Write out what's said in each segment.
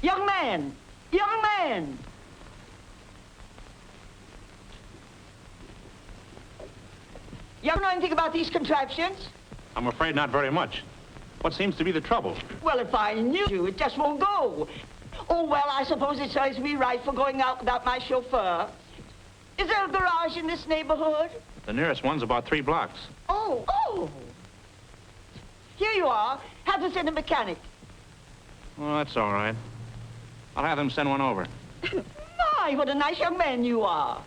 Young man! Young man! You know anything about these contraptions? I'm afraid not very much. What seems to be the trouble? Well, if I knew you, it just won't go. Oh, well, I suppose it serves me right for going out without my chauffeur. Is there a garage in this neighborhood? The nearest one's about 3 blocks. Oh. Here you are. Have to send a mechanic. Well, that's all right. I'll have them send one over. My, what a nice young man you are.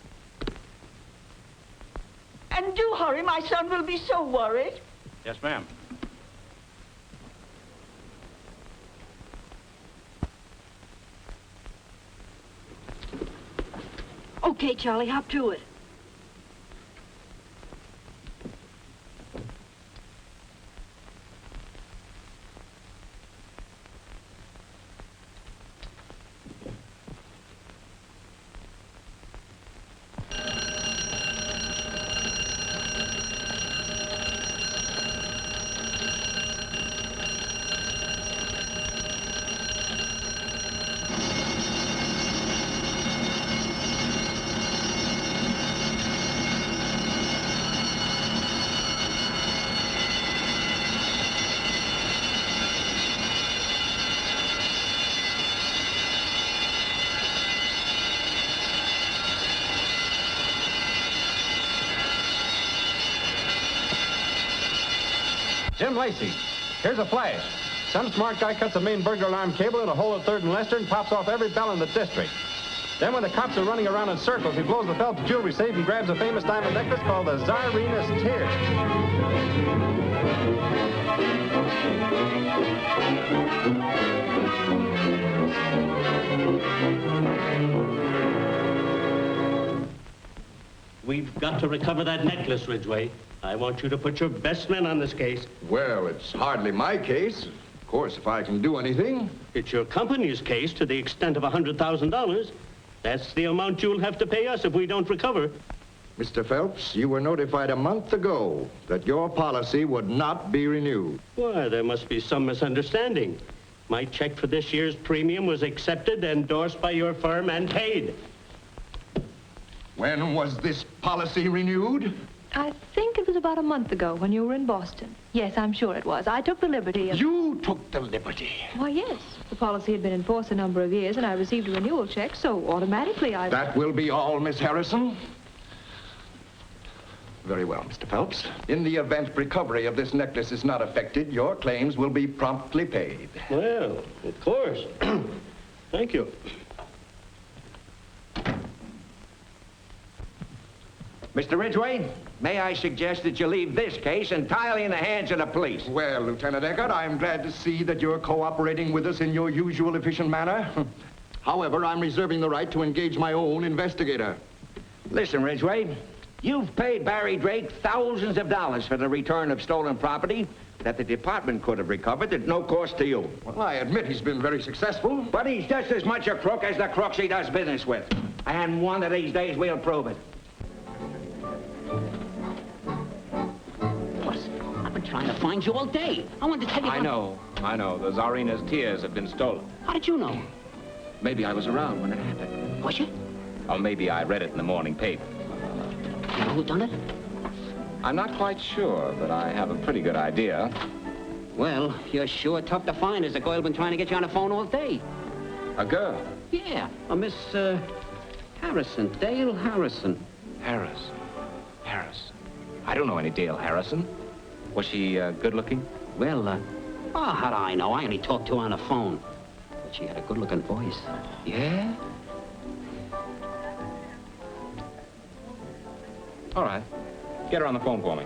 And do hurry, my son will be so worried. Yes, ma'am. Okay, Charlie, hop to it. Jim Lacey, here's a flash. Some smart guy cuts a main burglar alarm cable in a hole at 3rd and Lester and pops off every bell in the district. Then when the cops are running around in circles, he blows the Phelps jewelry safe and grabs a famous diamond necklace called the Tsarina's Tear. We've got to recover that necklace, Ridgway. I want you to put your best men on this case. Well, it's hardly my case. Of course, if I can do anything. It's your company's case to the extent of $100,000. That's the amount you'll have to pay us if we don't recover. Mr. Phelps, you were notified a month ago that your policy would not be renewed. Why, there must be some misunderstanding. My check for this year's premium was accepted, endorsed by your firm, and paid. When was this policy renewed? I think it was about a month ago when you were in Boston. Yes, I'm sure it was. I took the liberty of... You took the liberty? Why, yes. The policy had been in force a number of years, and I received a renewal check, so automatically I... That will be all, Miss Harrison. Very well, Mr. Phelps. In the event recovery of this necklace is not affected, your claims will be promptly paid. Well, of course. Thank you. Mr. Ridgway, may I suggest that you leave this case entirely in the hands of the police? Well, Lieutenant Eckert, I'm glad to see that you're cooperating with us in your usual efficient manner. However, I'm reserving the right to engage my own investigator. Listen, Ridgway, you've paid Barry Drake thousands of dollars for the return of stolen property that the department could have recovered at no cost to you. Well, I admit he's been very successful. But he's just as much a crook as the crooks he does business with. And one of these days we'll prove it. I've been trying to find you all day. I wanted to tell you... I know. The Tsarina's tears have been stolen. How did you know? Maybe I was around when it happened. Was you? Or maybe I read it in the morning paper. You know who done it? I'm not quite sure, but I have a pretty good idea. Well, you're sure tough to find. There's a girl been trying to get you on the phone all day. A girl? Yeah, a Miss, Harrison, Dale Harrison. Harris. I don't know any Dale Harrison. Was she good-looking? Well, how do I know? I only talked to her on the phone. But she had a good-looking voice. Yeah? All right. Get her on the phone for me.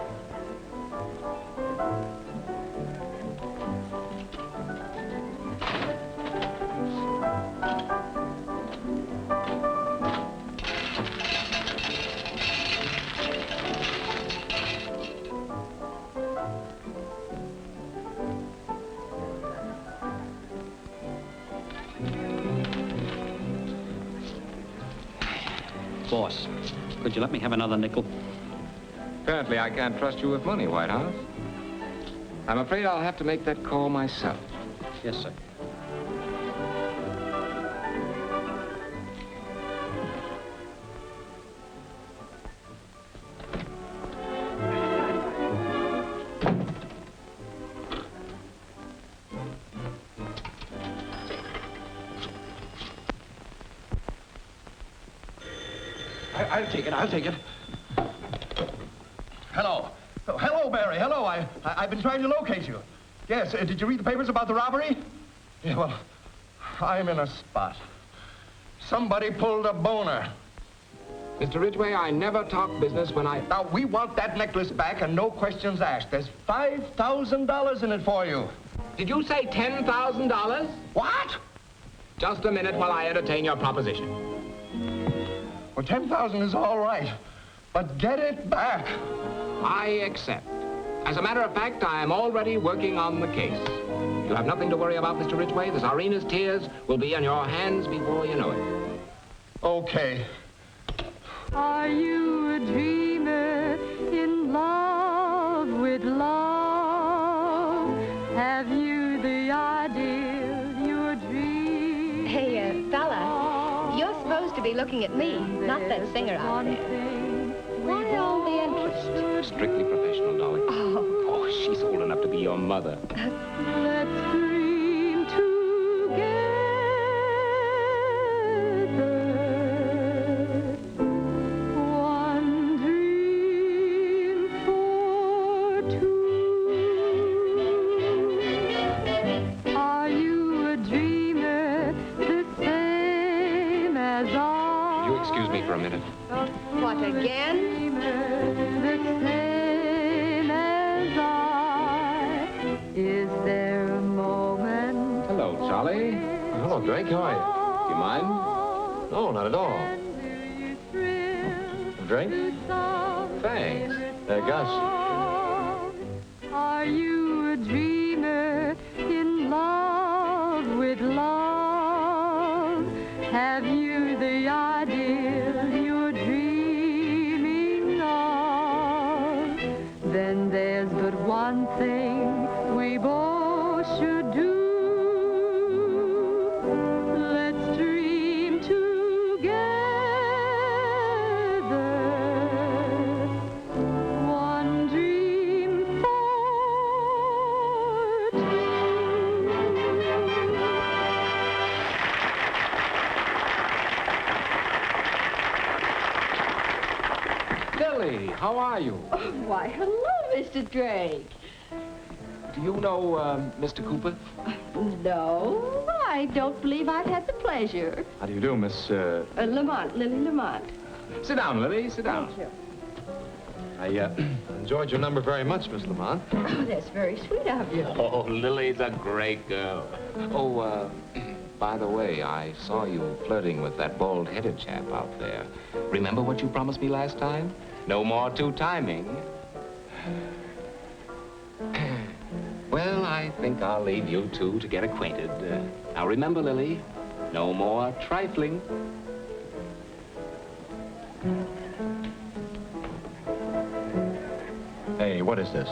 Boss, could you let me have another nickel? Apparently, I can't trust you with money, Whitehouse. I'm afraid I'll have to make that call myself. Yes, sir. I'll take it. I'll take it. Hello. Oh, hello, Barry. Hello. I've been trying to locate you. Yes. Did you read the papers about the robbery? Yeah, well, I'm in a spot. Somebody pulled a boner. Mr. Ridgway, I never talk business when I... Now, we want that necklace back and no questions asked. There's $5,000 in it for you. Did you say $10,000? What? Just a minute while I entertain your proposition. Well, $10,000 is all right, but get it back. I accept. As a matter of fact, I am already working on the case. You have nothing to worry about, Mr. Ridgway. The Czarina's tears will be on your hands before you know it. Okay. Are you a dreamer in love with love? Have you the ideal you're dreaming? Hey, fella, you're supposed to be looking at me, not that singer out there. Why all the interest? Strictly professional, darling. Oh, she's old enough to be your mother. Let's dream together. One dream for two. Are you a dreamer the same as I? You excuse me for a minute. What, again? The same as I. Is there a moment? Hello, Charlie. Hello, Drake. How are you? Do you mind? No, not at all. Drink? Thanks. Gus. Are you a dreamer in love with love? Have you the ideal you're dreaming of? Then there's but one thing we both should do. Let's dream together. One dream for two. Billy, how are you? Why, hello, Mr. Drake. Do you know Mr. Cooper? No, I don't believe I've had the pleasure. How do you do, Miss... Lamont, Lily Lamont. Sit down, Lily. Sit down. Thank you. I enjoyed your number very much, Miss Lamont. Oh, that's very sweet of you. Oh, Lily's a great girl. Oh, by the way, I saw you flirting with that bald-headed chap out there. Remember what you promised me last time? No more two-timing. Well, I think I'll leave you two to get acquainted. Now remember, Lily, no more trifling. Hey, what is this?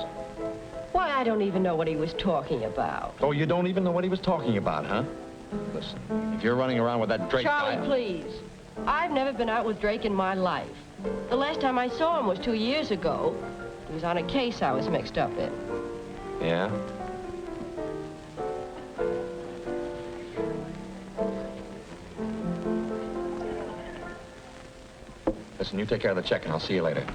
Why, I don't even know what he was talking about. Oh, you don't even know what he was talking about, huh? Listen, if you're running around with that Drake Charlie, guy... please. I've never been out with Drake in my life. The last time I saw him was 2 years ago. He was on a case I was mixed up in. Yeah? Listen, you take care of the check, and I'll see you later.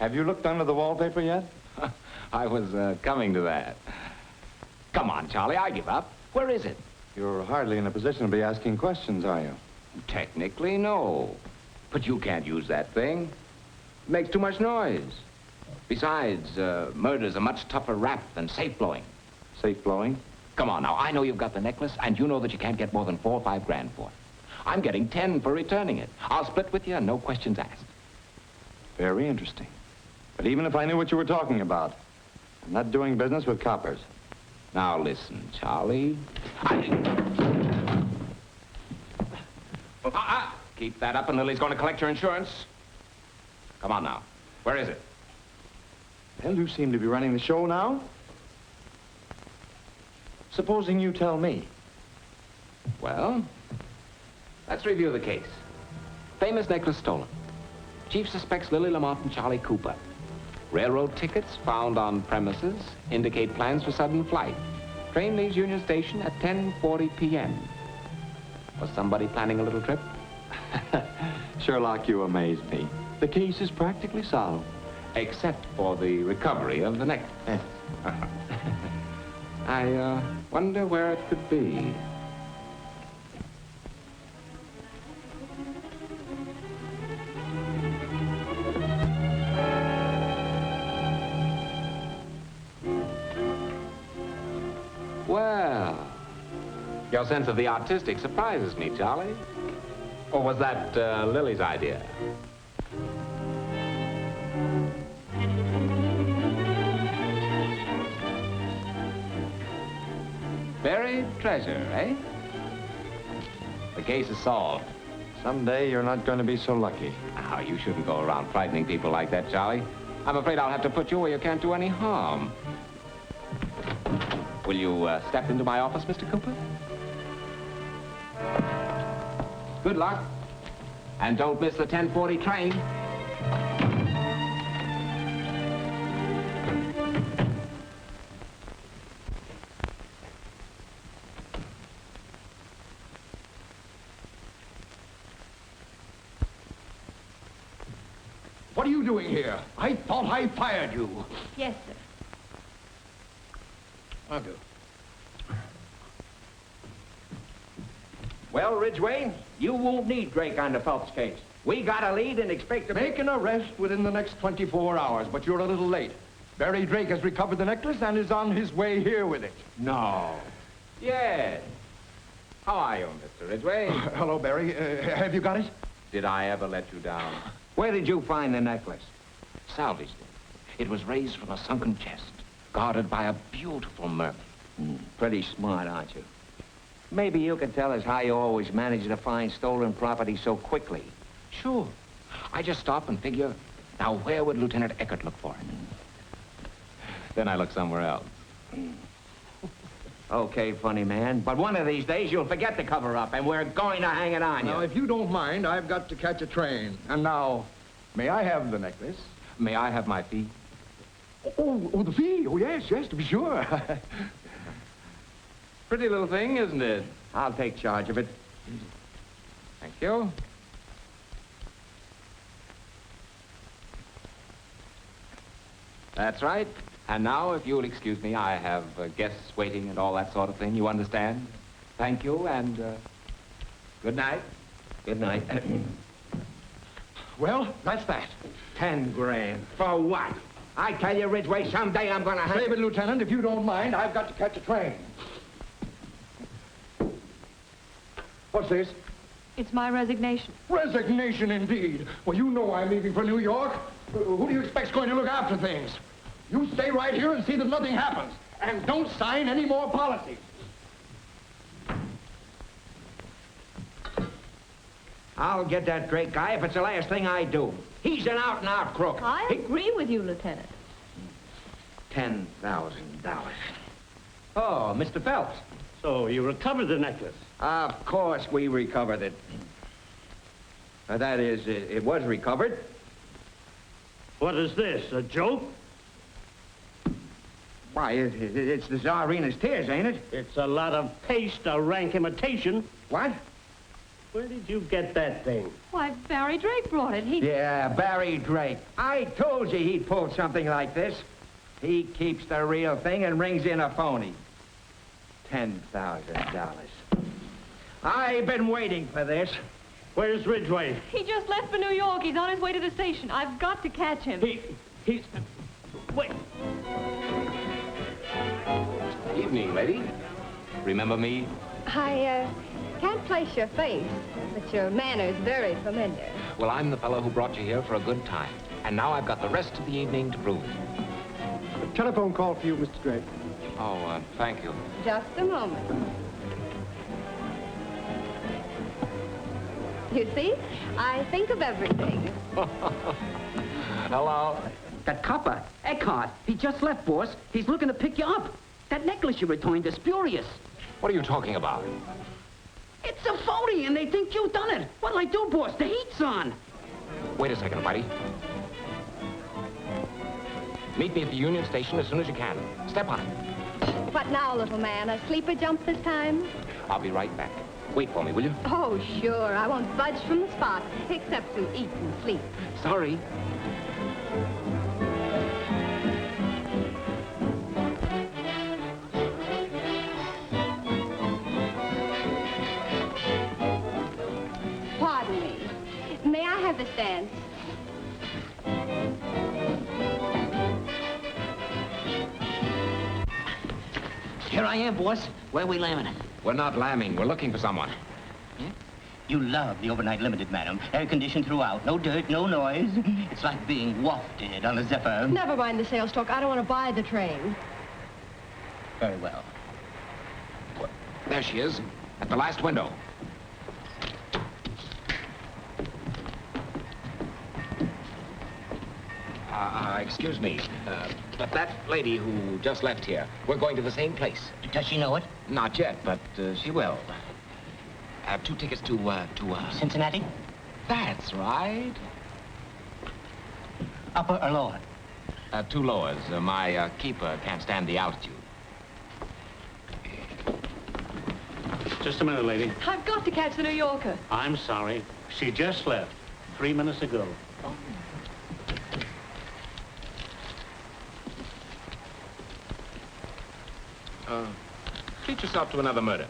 Have you looked under the wallpaper yet? I was coming to that. Come on, Charlie, I give up. Where is it? You're hardly in a position to be asking questions, are you? Technically, no. But you can't use that thing. It makes too much noise. Besides, murder's a much tougher rap than safe blowing. Safe blowing? Come on now, I know you've got the necklace, and you know that you can't get more than 4 or 5 grand for it. I'm getting 10 for returning it. I'll split with you, and no questions asked. Very interesting. But even if I knew what you were talking about, I'm not doing business with coppers. Now listen, Charlie. Keep that up and Lily's going to collect your insurance. Come on now. Where is it? Well, you seem to be running the show now. Supposing you tell me. Well, let's review the case. Famous necklace stolen. Chief suspects Lily Lamont and Charlie Cooper. Railroad tickets found on premises indicate plans for sudden flight. Train leaves Union Station at 10:40 p.m. Was somebody planning a little trip? Sherlock, you amaze me. The case is practically solved. Except for the recovery of the necklace. I wonder where it could be. Well, your sense of the artistic surprises me, Charlie. Or was that Lily's idea? Buried treasure, eh? The case is solved. Someday you're not going to be so lucky. Oh, you shouldn't go around frightening people like that, Charlie. I'm afraid I'll have to put you where you can't do any harm. Will you step into my office, Mr. Cooper? Good luck. And don't miss the 10:40 train. What are you doing here? I thought I fired you. Yes, sir. I'll do. Well, Ridgway, you won't need Drake on the Phelps case. We got a lead and expect to Make an arrest within the next 24 hours, but you're a little late. Barry Drake has recovered the necklace and is on his way here with it. No. Yes. How are you, Mr. Ridgway? Hello, Barry. Have you got it? Did I ever let you down? Where did you find the necklace? Salvaged it. It was raised from a sunken chest, guarded by a beautiful mermaid. Pretty smart, aren't you? Maybe you can tell us how you always manage to find stolen property so quickly. Sure. I just stop and figure, now where would Lieutenant Eckert look for it? Then I look somewhere else. Okay, funny man, but one of these days you'll forget the cover-up and we're going to hang it on you. Now, if you don't mind, I've got to catch a train. And now, may I have the necklace? May I have my fee? Oh, the fee. Oh, yes, to be sure. Pretty little thing, isn't it? I'll take charge of it. Thank you. That's right. And now, if you'll excuse me, I have guests waiting and all that sort of thing. You understand? Thank you, and good night. Good night. Well, that's that. 10 grand. For what? I tell you, Ridgway, someday I'm gonna Save it, Lieutenant. If you don't mind, I've got to catch a train. What's this? It's my resignation. Resignation, indeed. Well, you know I'm leaving for New York. Who do you expect's going to look after things? You stay right here and see that nothing happens. And don't sign any more policies. I'll get that Drake guy if it's the last thing I do. He's an out-and-out crook. I agree with you, Lieutenant. $10,000. Oh, Mr. Phelps. So you recovered the necklace? Of course we recovered it. That is, it was recovered. What is this, a joke? Why, it's the Tsarina's tears, ain't it? It's a lot of paste, a rank imitation. What? Where did you get that thing? Why, Barry Drake brought it. Yeah, Barry Drake. I told you he'd pull something like this. He keeps the real thing and rings in a phony. $10,000. I've been waiting for this. Where's Ridgway? He just left for New York. He's on his way to the station. I've got to catch him. He's... Wait. Evening, lady. Remember me? I can't place your face, but your manner's very familiar. Well, I'm the fellow who brought you here for a good time. And now I've got the rest of the evening to prove it. A telephone call for you, Mr. Drake. Oh, thank you. Just a moment. You see, I think of everything. Hello. That copper, Eckhart, he just left, boss. He's looking to pick you up. That necklace you returned is spurious. What are you talking about? It's a phony, and they think you done it. What'll I do, boss? The heat's on. Wait a second, buddy. Meet me at the Union Station as soon as you can. Step on it. What now, little man? A sleeper jump this time? I'll be right back. Wait for me, will you? Oh, sure. I won't budge from the spot, except to eat and sleep. Sorry. Pardon me. May I have this dance? Here I am, boss. Where we lambing? We're not lambing. We're looking for someone. You love the overnight limited, madam. Air-conditioned throughout. No dirt, no noise. It's like being wafted on a zephyr. Never mind the sales talk. I don't want to buy the train. Very well. There she is, at the last window. Excuse me, but that lady who just left here, we're going to the same place. Does she know it? Not yet, but she will. 2 tickets to Cincinnati? That's right. Upper or lower? 2 lowers. My keeper can't stand the altitude. Just a minute, lady. I've got to catch the New Yorker. I'm sorry. She just left 3 minutes ago. Treat yourself to another murder.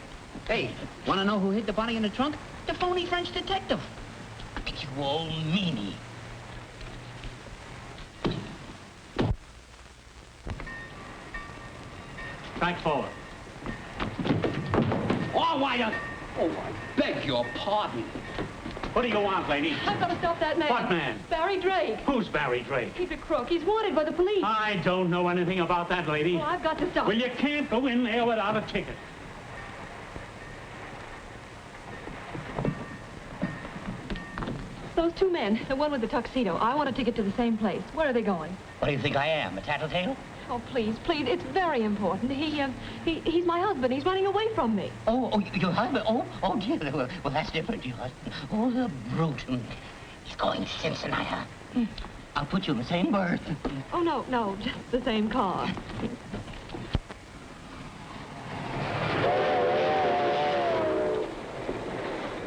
Hey, want to know who hid the body in the trunk? The phony French detective. You old meanie. Back forward. Oh, why, oh, I beg your pardon. What do you want, lady? I've got to stop that man. What man? Barry Drake. Who's Barry Drake? He's a crook. He's wanted by the police. I don't know anything about that, lady. Oh, I've got to stop. Well, you can't go in there without a ticket. Those 2 men, the one with the tuxedo, I want a ticket to the same place. Where are they going? What do you think I am, a tattletale? Oh, please, please, it's very important. He's my husband. He's running away from me. Oh, your husband? Oh, dear. Well, that's different, your husband. Oh, the brute. He's going to Cincinnati. I'll put you in the same berth. Oh, no, just the same car.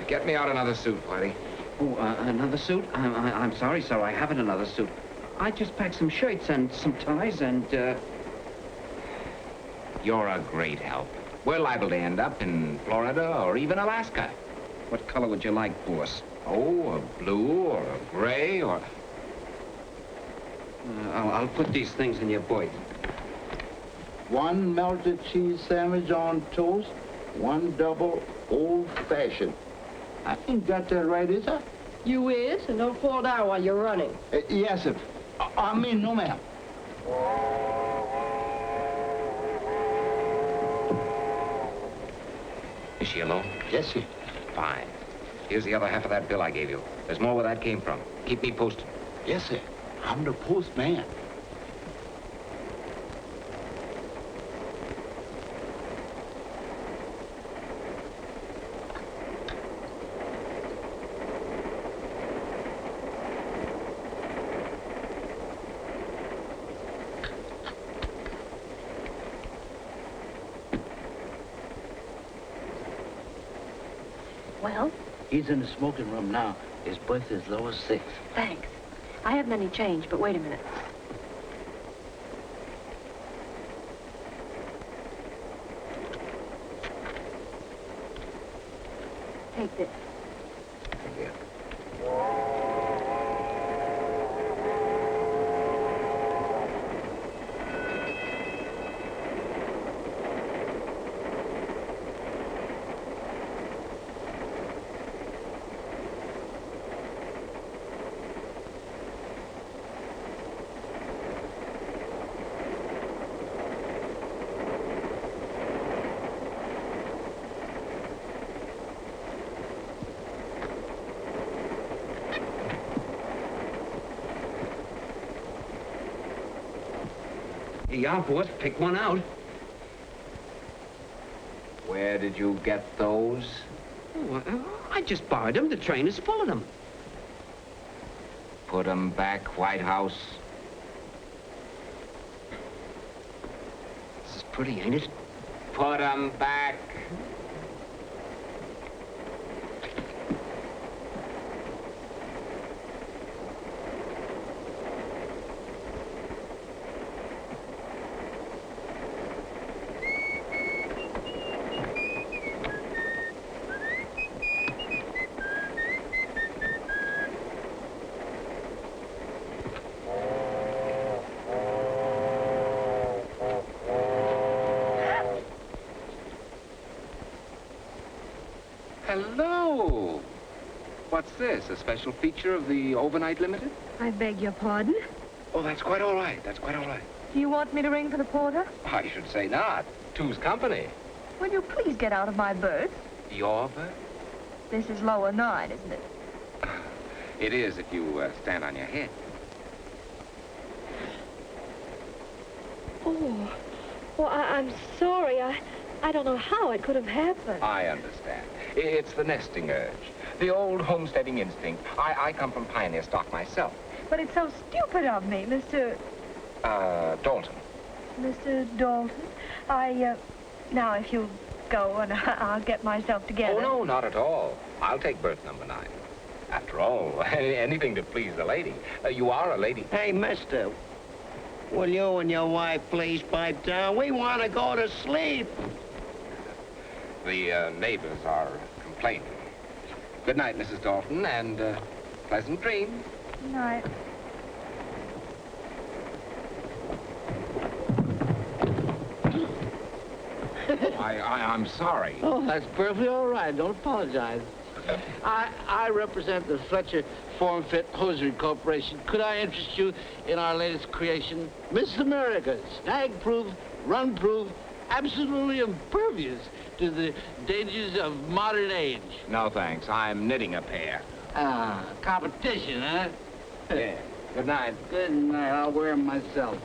Get me out another suit, Whitey. Oh, another suit? I'm sorry, sir. I haven't another suit. I just packed some shirts and some ties and, You're a great help. We're liable to end up in Florida or even Alaska. What color would you like, boss? Oh, a blue or a gray or... I'll put these things in your berth. 1 melted cheese sandwich on toast, 1 double old-fashioned. I ain't got that right, is I? You is, and don't fall down while you're running. Yes, sir. I mean, no, ma'am. Is she alone? Yes, sir. Fine. Here's the other half of that bill I gave you. There's more where that came from. Keep me posted. Yes, sir. I'm the postman. Well, He's in the smoking room now. His breath is low as 6. Thanks. I haven't any change, but wait a minute. Take this. Thank you. Yeah, boss, pick one out. Where did you get those? Oh, I just borrowed them. The train is full of them. Put 'em back, White House. This is pretty, ain't it? Put 'em back. Hello. What's this, a special feature of the Overnight Limited? I beg your pardon? Oh, that's quite all right. That's quite all right. Do you want me to ring for the porter? I should say not. Two's company. Will you please get out of my berth? Your berth? This is lower 9, isn't it? It is if you stand on your head. Oh, well, I'm sorry. I don't know how it could have happened. I understand. It's the nesting urge. The old homesteading instinct. I come from pioneer stock myself. But it's so stupid of me, Mr. Dalton. Mr. Dalton. Now, if you'll go and I'll get myself together. Oh, no, not at all. I'll take berth number 9. After all, anything to please the lady. You are a lady. Hey, mister, will you and your wife please pipe down? We want to go to sleep. The neighbors are complaining. Good night, Mrs. Dalton, and pleasant dreams. Good night. I'm sorry. Oh, that's perfectly all right. Don't apologize. I represent the Fletcher Form Fit Hosiery Corporation. Could I interest you in our latest creation? Miss America, snag-proof, run-proof, absolutely impervious to the dangers of modern age. No, thanks. I'm knitting a pair. Ah, competition, huh? Yeah. Good night. Good night. I'll wear them myself.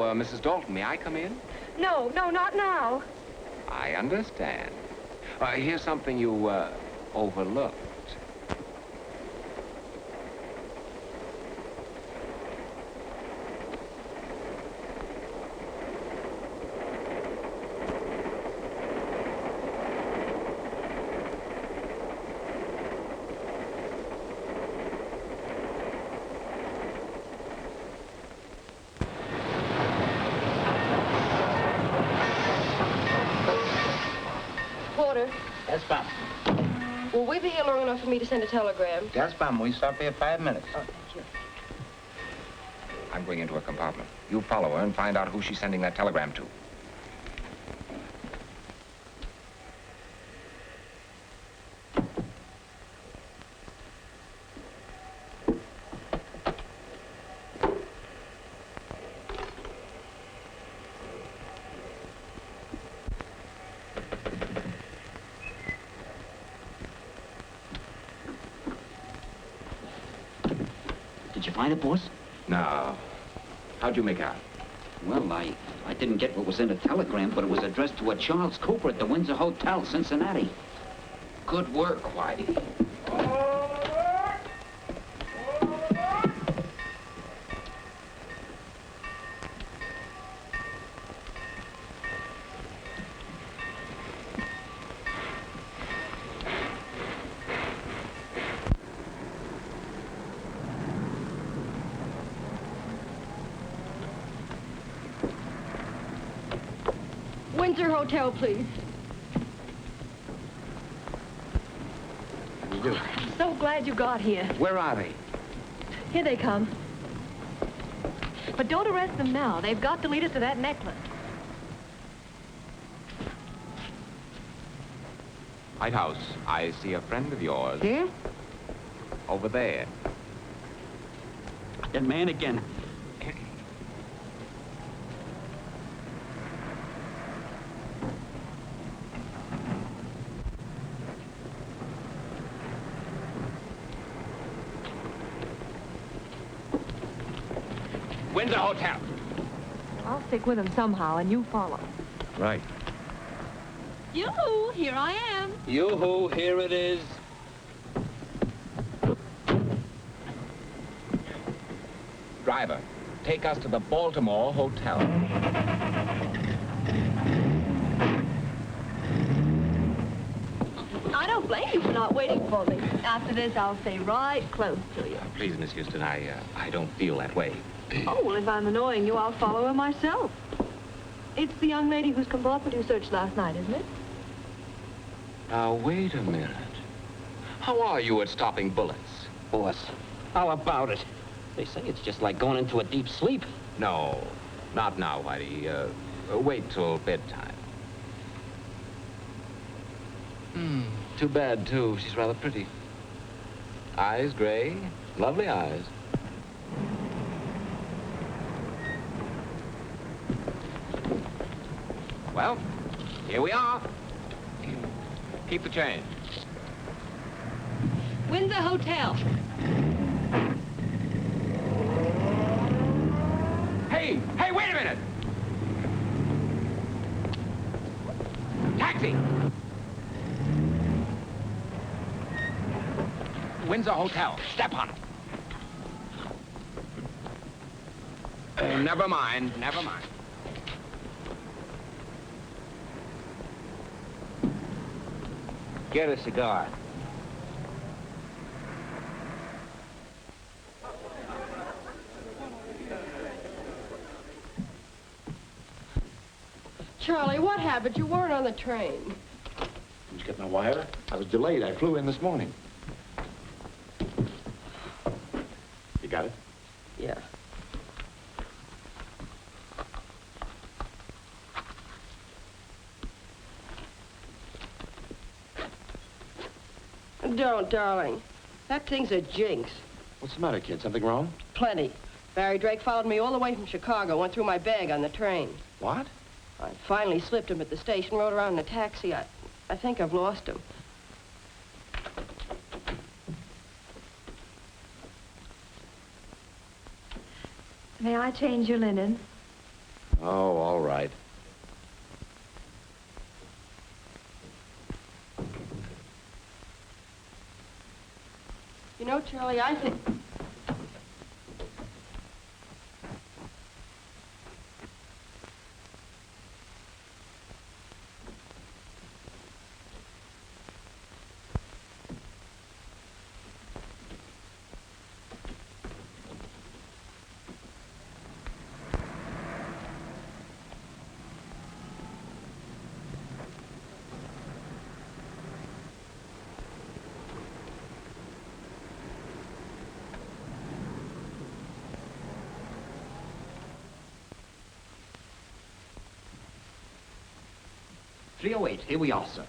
Mrs. Dalton, may I come in? No, not now. I understand. Here's something you, overlooked. Yes, ma'am. Will we be here long enough for me to send a telegram? Yes, ma'am. We stop here 5 minutes. Oh, thank you. I'm going into her compartment. You follow her and find out who she's sending that telegram to. Did you find it, boss? No. How'd you make out? Well, I didn't get what was in the telegram, but it was addressed to a Charles Cooper at the Windsor Hotel, Cincinnati. Good work, Whitey. Windsor Hotel, please. You do. I'm so glad you got here. Where are they? Here they come. But don't arrest them now. They've got to lead us to that necklace. White House, I see a friend of yours. Here? Over there. That man again. Windsor Hotel. I'll stick with them somehow, and you follow. Right. Yoo-hoo, here I am. Yoo-hoo, here it is. Driver, take us to the Baltimore Hotel. I don't blame you for not waiting for me. After this, I'll stay right close to you. Please, Miss Houston, I don't feel that way. Oh, well, if I'm annoying you, I'll follow her myself. It's the young lady whose compartment you searched last night, isn't it? Now, wait a minute. How are you at stopping bullets? Boss, how about it? They say it's just like going into a deep sleep. No, not now, Whitey. Wait till bedtime. Too bad, too. She's rather pretty. Eyes gray, lovely eyes. Well, here we are. Keep the change. Windsor Hotel. Hey, wait a minute! Taxi! Windsor Hotel. Step on it. Never mind, never mind. Get a cigar. Charlie, what happened? You weren't on the train. Did you get my wire? I was delayed. I flew in this morning. You got it? Yeah. Don't, darling. That thing's a jinx. What's the matter, kid? Something wrong? Plenty. Barry Drake followed me all the way from Chicago, went through my bag on the train. What? I finally slipped him at the station, rode around in a taxi. I think I've lost him. May I change your linen? Oh, all right. You know, Charlie, I think... .308, here we are, sir.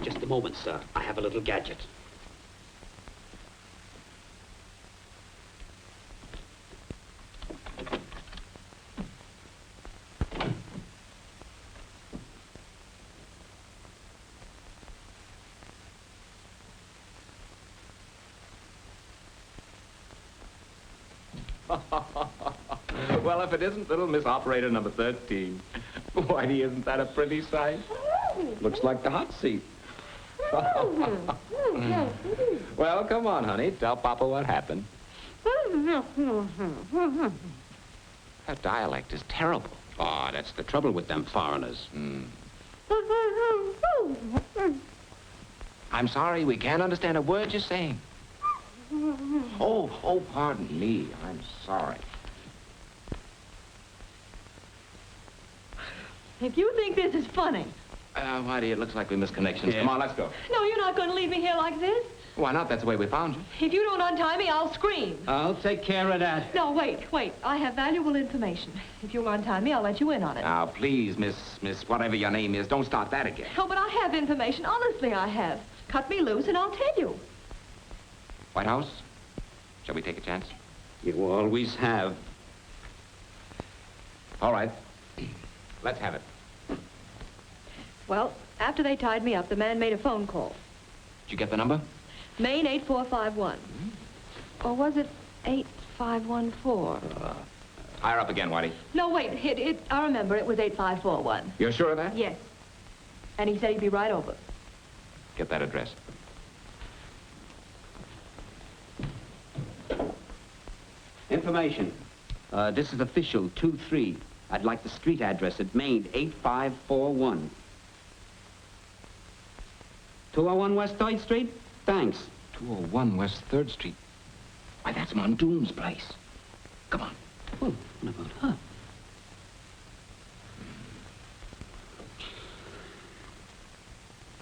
Just a moment, sir. I have a little gadget. Well, if it isn't little Miss Operator number 13. Whitey, isn't that a pretty sight? Looks like the hot seat. Well, come on, honey. Tell Papa what happened. Her dialect is terrible. Oh, that's the trouble with them foreigners. I'm sorry, we can't understand a word you're saying. Oh, pardon me. I'm sorry. If you think this is funny. Whitey, it looks like we missed connections. Yeah. Come on, let's go. No, you're not going to leave me here like this. Why not? That's the way we found you. If you don't untie me, I'll scream. I'll take care of that. No, wait. I have valuable information. If you'll untie me, I'll let you in on it. Now, please, Miss whatever your name is, don't start that again. No, but I have information. Honestly, I have. Cut me loose and I'll tell you. White House? Shall we take a chance? You always have. All right. Let's have it. Well, after they tied me up, the man made a phone call. Did you get the number? Maine 8451. Or was it 8514? Higher up again, Whitey. No, wait. I remember. It was 8541. You're sure of that? Yes. And he said he'd be right over. Get that address. Information. This is official 2-3. I'd like the street address at Maine 8541. 201 West 3rd Street? Thanks. 201 West 3rd Street. Why, that's Mondoon's place. Come on. Oh, what about her?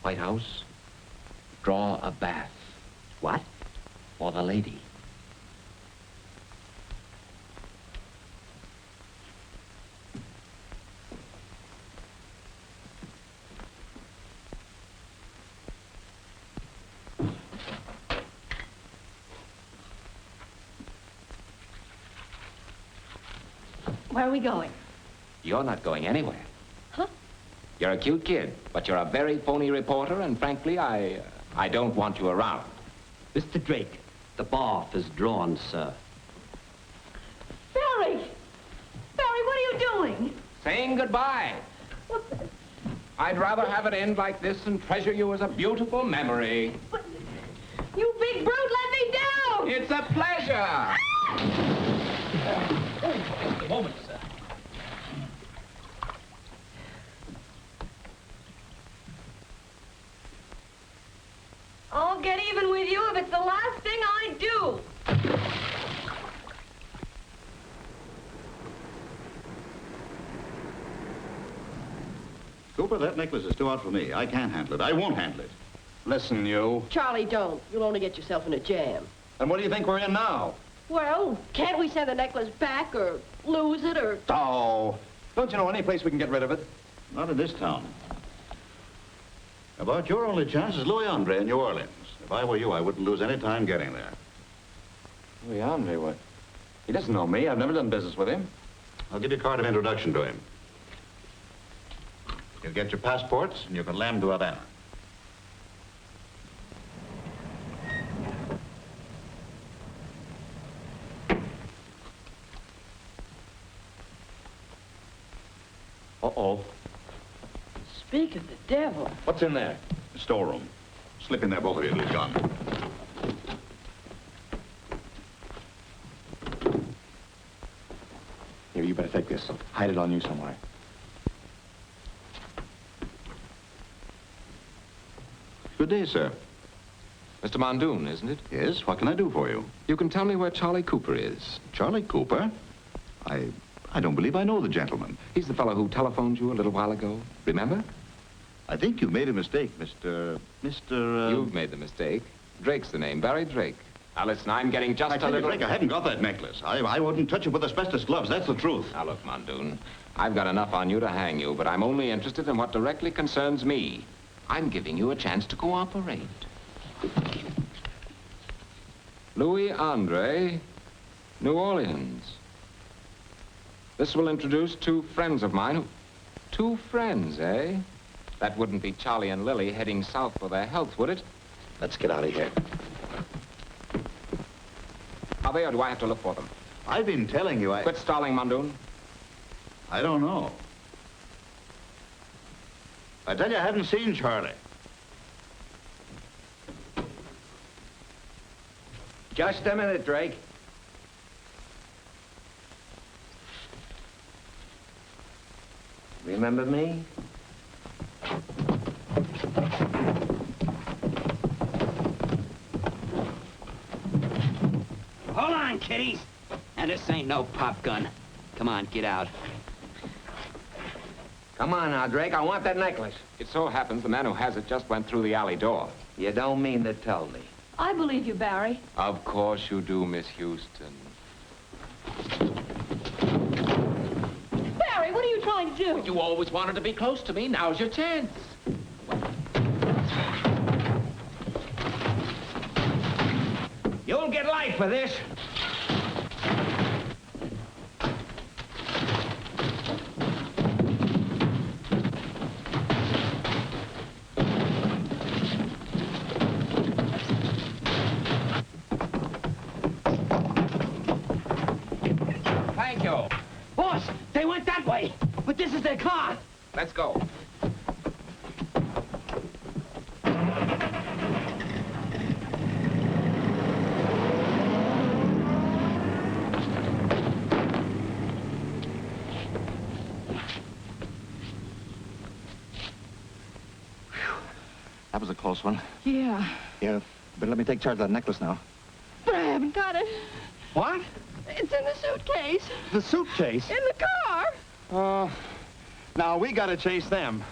White House, draw a bath. What? For the lady. Where are we going? You're not going anywhere. Huh? You're a cute kid, but you're a very phony reporter, and frankly, I don't want you around. Mr. Drake, the bath is drawn, sir. Barry! Barry, what are you doing? Saying goodbye. I'd rather have it end like this and treasure you as a beautiful memory. But, you big brute, let me down! It's a pleasure. Just a moment, sir. I'll get even with you if it's the last thing I do. Cooper, that necklace is too hot for me. I can't handle it. I won't handle it. Listen, you. Charlie, don't. You'll only get yourself in a jam. And what do you think we're in now? Well, can't we send the necklace back or lose it or... Oh, don't you know any place we can get rid of it? Not in this town. About your only chance is Louis Andre in New Orleans. If I were you, I wouldn't lose any time getting there. Louis Andre, what? He doesn't know me. I've never done business with him. I'll give you a card of introduction to him. You'll get your passports, and you can land to Havana. Uh-oh. Speak of the devil. What's in there? The storeroom. Slip in there, both of you, till he's gone. Here, you better take this. Hide it on you somewhere. Good day, sir. Mr. Mondoon, isn't it? Yes, what can I do for you? You can tell me where Charlie Cooper is. Charlie Cooper? I don't believe I know the gentleman. He's the fellow who telephoned you a little while ago. Remember? I think you've made a mistake, Mr. You've made the mistake. Drake's the name, Barry Drake. Now, listen, I'm getting just a little... Drake, I haven't got that necklace. I wouldn't touch it with asbestos gloves. That's the truth. Now, look, Mondoon, I've got enough on you to hang you, but I'm only interested in what directly concerns me. I'm giving you a chance to cooperate. Louis Andre, New Orleans. This will introduce two friends of mine who... Two friends, eh? That wouldn't be Charlie and Lily heading south for their health, would it? Let's get out of here. Are they, or do I have to look for them? I've been telling you Quit stalling, Mondoon. I don't know. I tell you, I haven't seen Charlie. Just a minute, Drake. Remember me? Hold on, kiddies. Now, this ain't no pop gun. Come on, get out. Come on now, Drake. I want that necklace. It so happens the man who has it just went through the alley door. You don't mean to tell me. I believe you, Barry. Of course you do, Miss Houston. Barry, what are you trying to do? You always wanted to be close to me. Now's your chance. You'll get life for this. Thank you. Boss, they went that way, but this is their car. Let's go. That was a close one. Yeah. Yeah, but let me take charge of that necklace now. But I haven't got it. What? It's in the suitcase. The suitcase? In the car. Now we gotta chase them.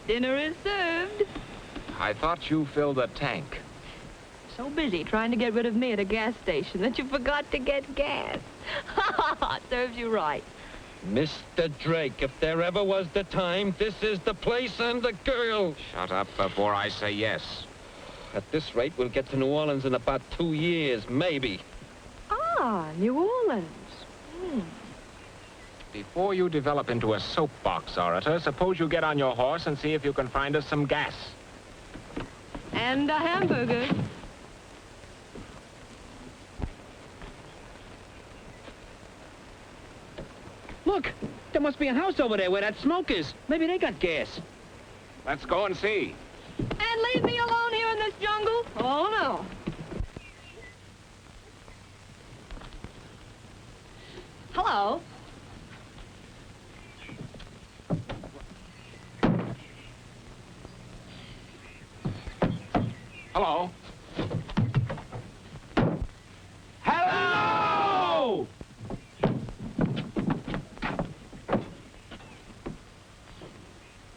Dinner is served. I thought you filled the tank. So busy trying to get rid of me at a gas station that you forgot to get gas. Serves you right. Mr. Drake, if there ever was the time, this is the place and the girl. Shut up before I say yes. At this rate, we'll get to New Orleans in about 2 years, maybe. Ah, New Orleans. Before you develop into a soapbox orator, suppose you get on your horse and see if you can find us some gas. And a hamburger. Look, there must be a house over there where that smoke is. Maybe they got gas. Let's go and see. And leave me alone here in this jungle? Oh, no. Hello. Hello. Hello!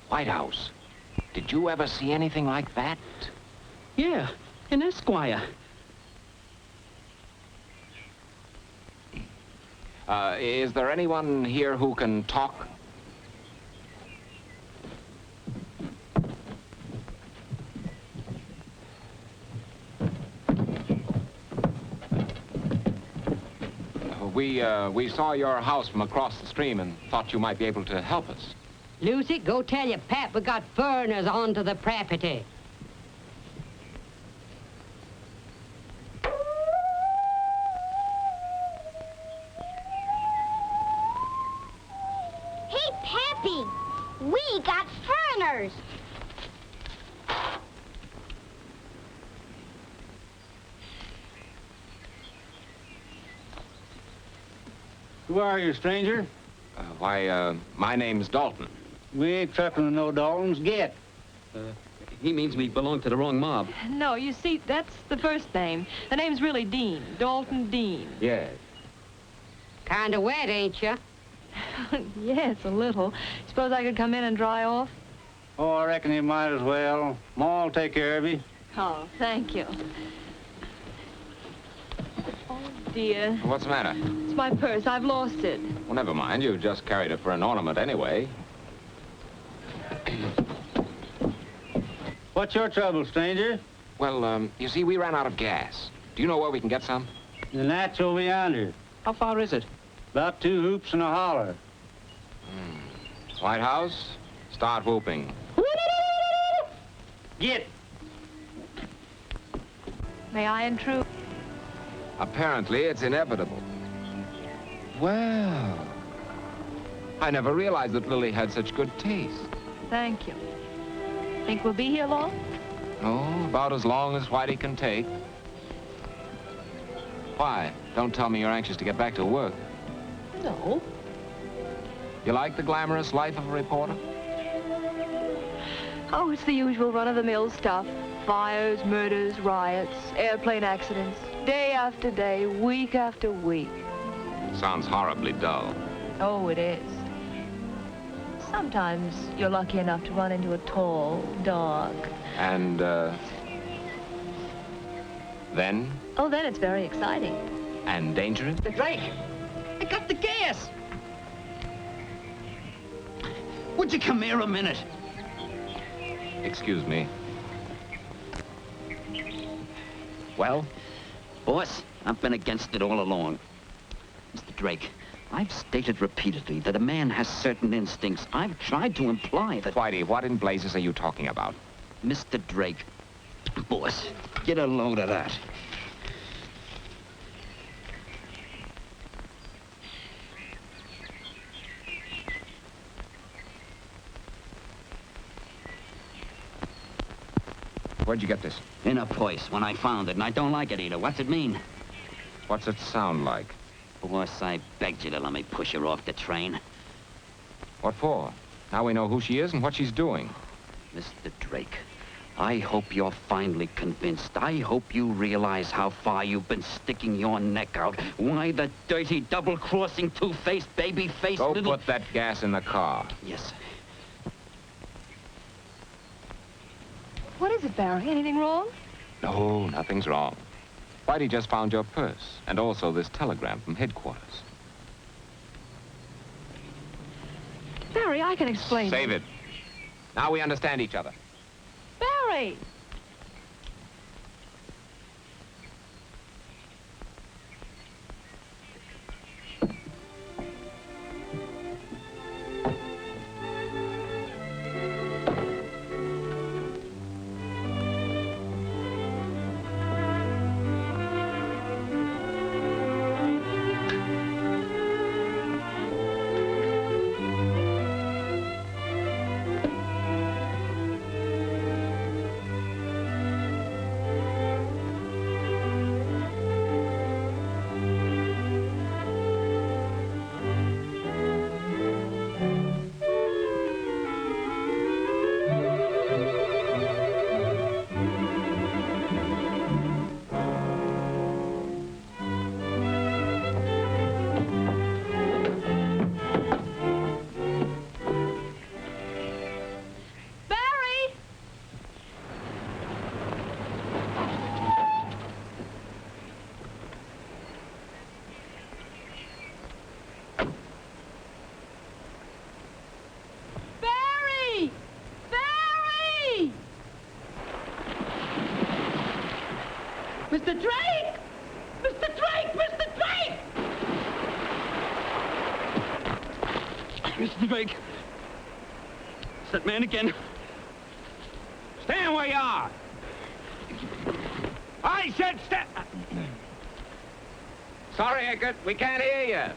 White House. Did you ever see anything like that? Yeah, an Esquire. Is there anyone here who can talk? We saw your house from across the stream and thought you might be able to help us. Lucy, go tell your pap we got foreigners onto the property. Hey, Pappy, we got foreigners. Who are you, stranger? My name's Dalton. We ain't trucking to no Daltons. Get. He means we belong to the wrong mob. No, you see, that's the first name. The name's really Dean. Dalton Dean. Yes. Kinda wet, ain't you? Yes, a little. Suppose I could come in and dry off? Oh, I reckon you might as well. Ma'll take care of you. Oh, thank you. Oh, dear. What's the matter? It's my purse. I've lost it. Well, never mind. You just carried it for an ornament anyway. What's your trouble, stranger? Well, you see, we ran out of gas. Do you know where we can get some? The Nat's over yonder. How far is it? About 2 hoops and a holler. White House, start whooping. Get. May I intrude? Apparently, it's inevitable. Well, I never realized that Lily had such good taste. Thank you. Think we'll be here long? Oh, about as long as Whitey can take. Why? Don't tell me you're anxious to get back to work. No. You like the glamorous life of a reporter? Oh, it's the usual run-of-the-mill stuff. Fires, murders, riots, airplane accidents. Day after day, week after week. Sounds horribly dull. Oh, it is. Sometimes you're lucky enough to run into a tall dog. And, then? Oh, then it's very exciting. And dangerous? The Drake! I got the gas! Would you come here a minute? Excuse me. Well? Boss, I've been against it all along. Mr. Drake, I've stated repeatedly that a man has certain instincts. I've tried to imply that... Whitey, what in blazes are you talking about? Mr. Drake, boss, get a load of that. Where'd you get this? In a purse when I found it, and I don't like it either. What's it mean? What's it sound like? Boss, I begged you to let me push her off the train. What for? Now we know who she is and what she's doing. Mr. Drake, I hope you're finally convinced. I hope you realize how far you've been sticking your neck out. Why the dirty, double-crossing, two-faced, baby-faced Go little... put that gas in the car. Yes, sir. What is it, Barry? Anything wrong? No, nothing's wrong. Whitey just found your purse, and also this telegram from headquarters. Barry, I can explain. Save it. Now we understand each other. Barry! Mr. Drake! Mr. Drake! Mr. Drake! Mr. Drake. It's that man again. Stand where you are. I said stand... Sorry, Eckert, we can't hear you.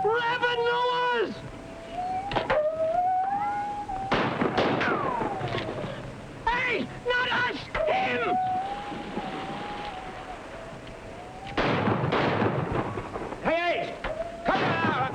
Reverend Noah's! Hey, not us! Him! Hey, come out!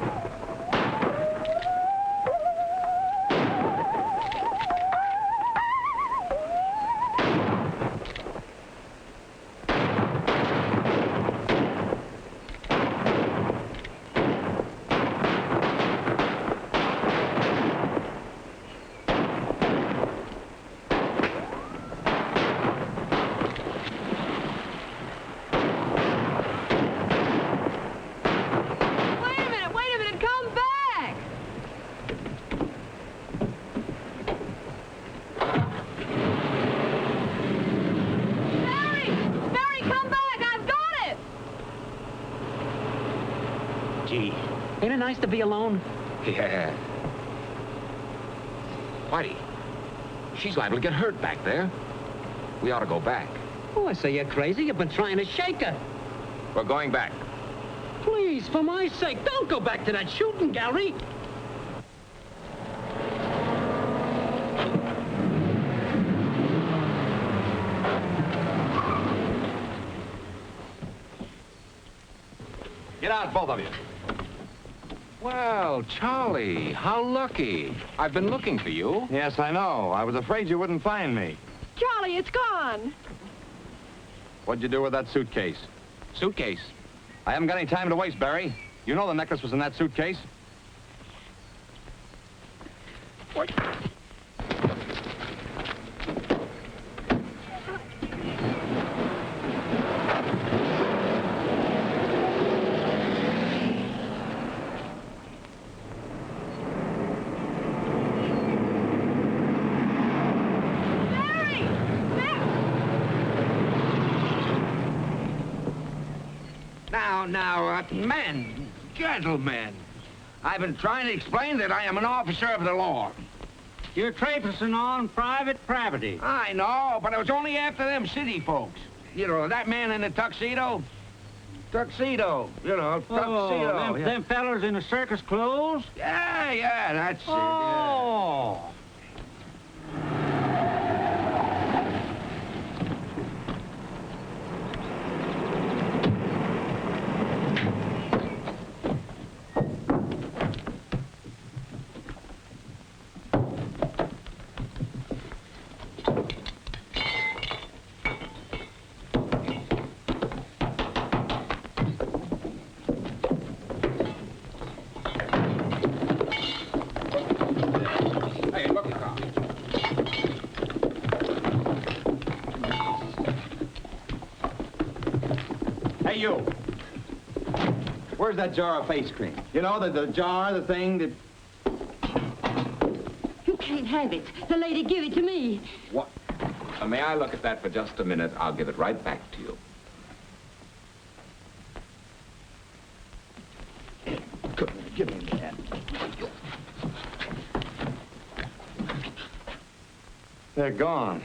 Gee, ain't it nice to be alone? Yeah. Whitey, she's liable to get hurt back there. We ought to go back. Oh, I say you're crazy. You've been trying to shake her. We're going back. Please, for my sake, don't go back to that shooting gallery. Get out, both of you. Well, Charlie, how lucky. I've been looking for you. Yes, I know. I was afraid you wouldn't find me. Charlie, it's gone. What'd you do with that suitcase? Suitcase? I haven't got any time to waste, Barry. You know the necklace was in that suitcase. What? Now, men, gentlemen, I've been trying to explain that I am an officer of the law. You're trespassing on private property. I know, but it was only after them city folks. You know, that man in the tuxedo. Tuxedo, you know, tuxedo. Them fellas in the circus clothes? Yeah, that's it. Oh. Yeah. Hey, you. Where's that jar of face cream? You know, the jar, the thing that... You can't have it. The lady give it to me. What? May I look at that for just a minute? I'll give it right back to you. Give me that. They're gone.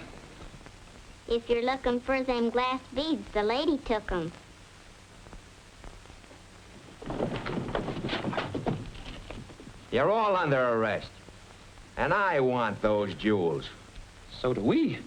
If you're looking for them glass beads, the lady took them. You're all under arrest. And I want those jewels. So do we.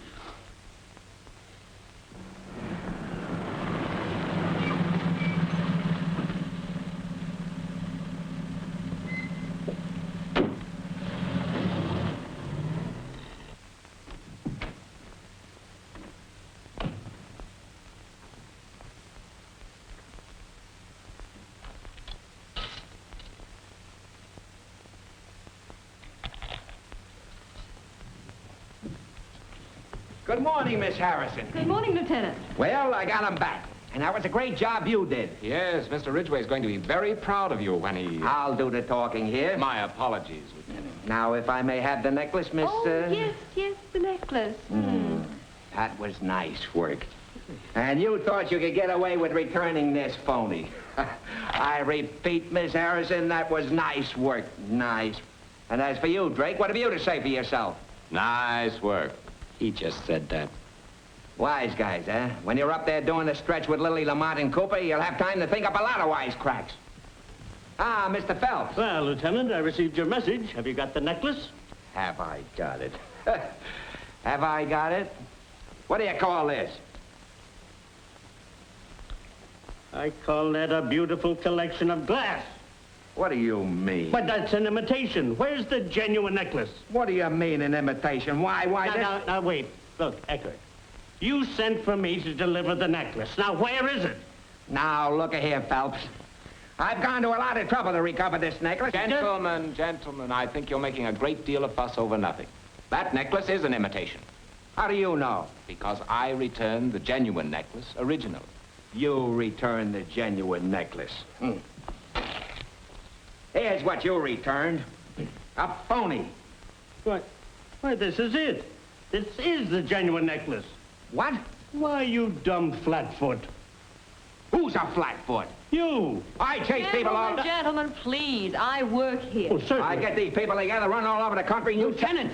Good morning, Miss Harrison. Good morning, Lieutenant. Well, I got them back. And that was a great job you did. Yes, Mr. Ridgway's going to be very proud of you when he... I'll do the talking here. My apologies, Lieutenant. Now, if I may have the necklace, Miss... Oh, yes, the necklace. That was nice work. And you thought you could get away with returning this phony. I repeat, Miss Harrison, that was nice work. Nice. And as for you, Drake, what have you to say for yourself? Nice work. He just said that. Wise guys, huh? When you're up there doing the stretch with Lily, Lamont, and Cooper, you'll have time to think up a lot of wisecracks. Ah, Mr. Phelps. Well, Lieutenant, I received your message. Have you got the necklace? Have I got it? Have I got it? What do you call this? I call that a beautiful collection of glass. What do you mean? But that's an imitation. Where's the genuine necklace? What do you mean, an imitation? Why Now, wait. Look, Eckert. You sent for me to deliver the necklace. Now, where is it? Now, look here, Phelps. I've gone to a lot of trouble to recover this necklace. Gentlemen, I think you're making a great deal of fuss over nothing. That necklace is an imitation. How do you know? Because I returned the genuine necklace original. You returned the genuine necklace. Here's what you returned. A phony. What? Why, this is it. This is the genuine necklace. What? Why, you dumb flatfoot. Who's a flatfoot? You! I chase people all day. Gentlemen, please. I work here. Oh, certainly. I get these people together, run all over the country, and you... Lieutenant,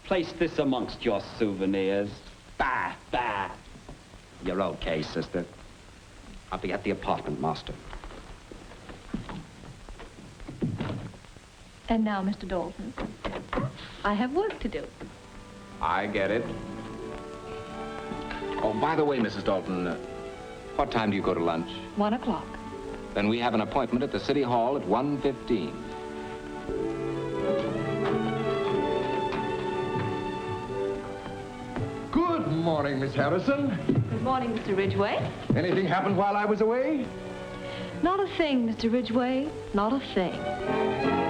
place this amongst your souvenirs. Bah, bah. You're okay, sister. I'll be at the apartment, master. And now, Mr. Dalton, I have work to do. I get it. Oh, by the way, Mrs. Dalton, what time do you go to lunch? 1 o'clock. Then we have an appointment at the City Hall at 1:15. Good morning, Miss Harrison. Good morning, Mr. Ridgway. Anything happened while I was away? Not a thing, Mr. Ridgway. Not a thing.